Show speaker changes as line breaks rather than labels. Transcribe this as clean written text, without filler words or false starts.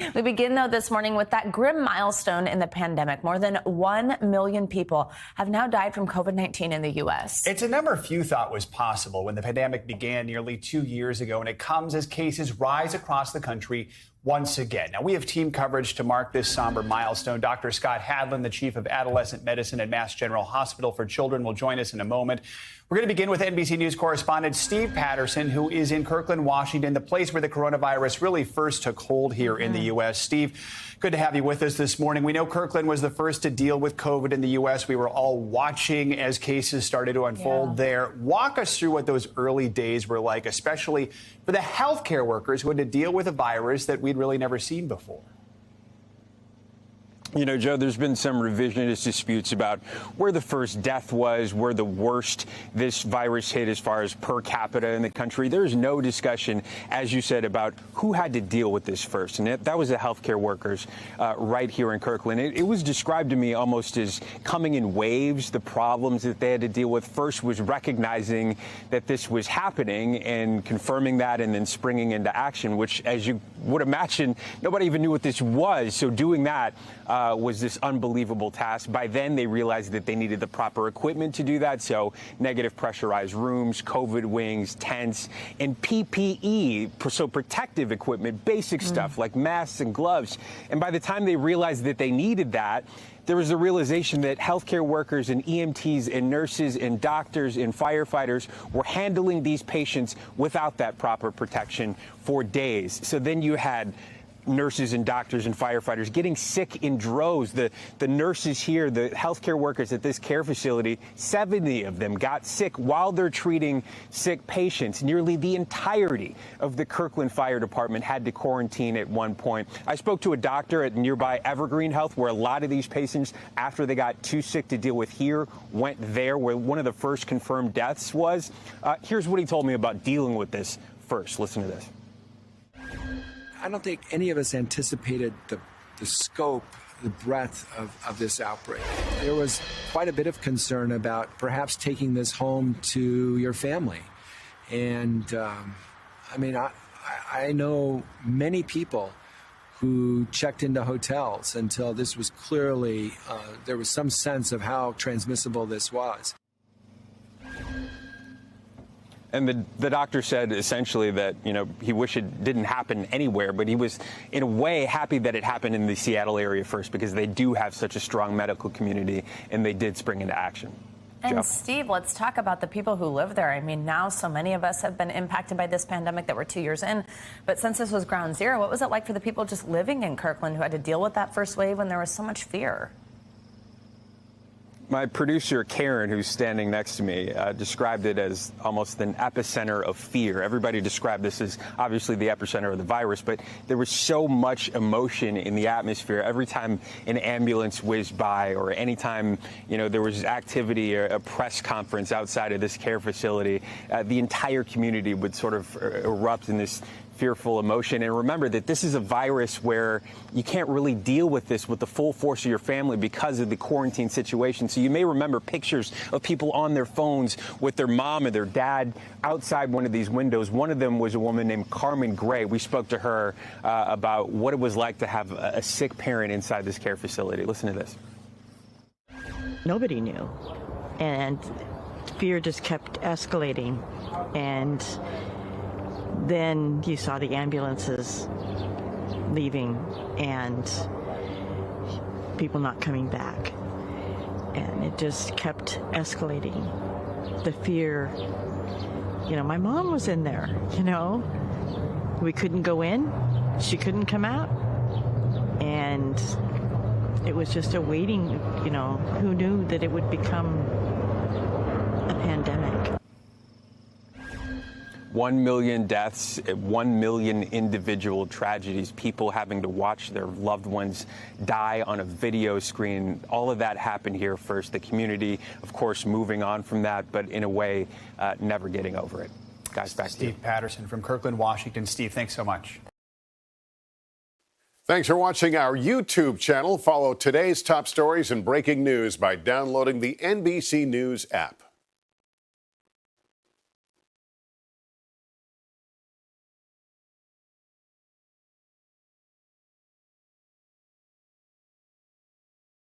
We begin, though, this morning with that grim milestone in the pandemic. More than 1 million people have now died from COVID-19 in the U.S.
It's a number few thought was possible when the pandemic began nearly 2 years ago, and it comes as cases rise across the country once again. Now, we have team coverage to mark this somber milestone. Dr. Scott Hadlin, the chief of adolescent medicine at Mass General Hospital for Children, will join us in a moment. We're going to begin with NBC News correspondent Steve Patterson, who is in Kirkland, Washington, the place where the coronavirus really first took hold here in the U.S. Steve, good to have you with us this morning. We know Kirkland was the first to deal with COVID in the U.S. We were all watching as cases started to unfold there. Walk us through what those early days were like, especially for the healthcare workers who had to deal with a virus that we'd really never seen before.
You know, Joe, there's been some revisionist disputes about where the first death was, where the worst this virus hit as far as per capita in the country. There's no discussion, as you said, about who had to deal with this first. And that was the healthcare workers right here in Kirkland. It was described to me almost as coming in waves. The problems that they had to deal with first was recognizing that this was happening and confirming that and then springing into action, which, as you would imagine, nobody even knew what this was. So doing that was this unbelievable task. By then, they realized that they needed the proper equipment to do that. So negative pressurized rooms, COVID wings, tents, and PPE, so protective equipment, basic stuff like masks and gloves. And by the time they realized that they needed that, there was a realization that healthcare workers and EMTs and nurses and doctors and firefighters were handling these patients without that proper protection for days. So then you had nurses and doctors and firefighters getting sick in droves. The nurses here, the healthcare workers at this care facility, 70 of them got sick while they're treating sick patients. Nearly the entirety of the Kirkland Fire Department had to quarantine at one point. I spoke to a doctor at nearby Evergreen Health, where a lot of these patients, after they got too sick to deal with here, went there, where one of the first confirmed deaths was. Here's what he told me about dealing with this first. Listen to this.
I don't think any of us anticipated the scope, the breadth of this outbreak. There was quite a bit of concern about perhaps taking this home to your family. And I mean, I know many people who checked into hotels until this was clearly, there was some sense of how transmissible this was.
And the doctor said essentially that, you know, he wished it didn't happen anywhere, but he was in a way happy that it happened in the Seattle area first, because they do have such a strong medical community, and they did spring into action.
And
Joe?
Steve, let's talk about the people who live there. I mean, now so many of us have been impacted by this pandemic that we're 2 years in. But since this was ground zero, what was it like for the people just living in Kirkland who had to deal with that first wave when there was so much fear?
My producer, Karen, who's standing next to me, described it as almost an epicenter of fear. Everybody described this as obviously the epicenter of the virus, but there was so much emotion in the atmosphere. Every time an ambulance whizzed by, or anytime, you know, there was activity or a press conference outside of this care facility, the entire community would sort of erupt in this fearful emotion. And remember that this is a virus where you can't really deal with this with the full force of your family because of the quarantine situation. So you may remember pictures of people on their phones with their mom or their dad outside one of these windows. One of them was a woman named Carmen Gray. We spoke to her about what it was like to have a sick parent inside this care facility. Listen to this.
Nobody knew, and fear just kept escalating. And then you saw the ambulances leaving and people not coming back. And it just kept escalating. The fear, you know, my mom was in there, you know. We couldn't go in, she couldn't come out. And it was just a waiting, you know, who knew that it would become a pandemic.
1 million deaths, 1 million individual tragedies, people having to watch their loved ones die on a video screen. All of that happened here first. The community, of course, moving on from that, but in a way, never getting over it. Guys, back to you.
Steve Patterson from Kirkland, Washington. Steve, thanks so much.
Thanks for watching our YouTube channel. Follow today's top stories and breaking news by downloading the NBC News app.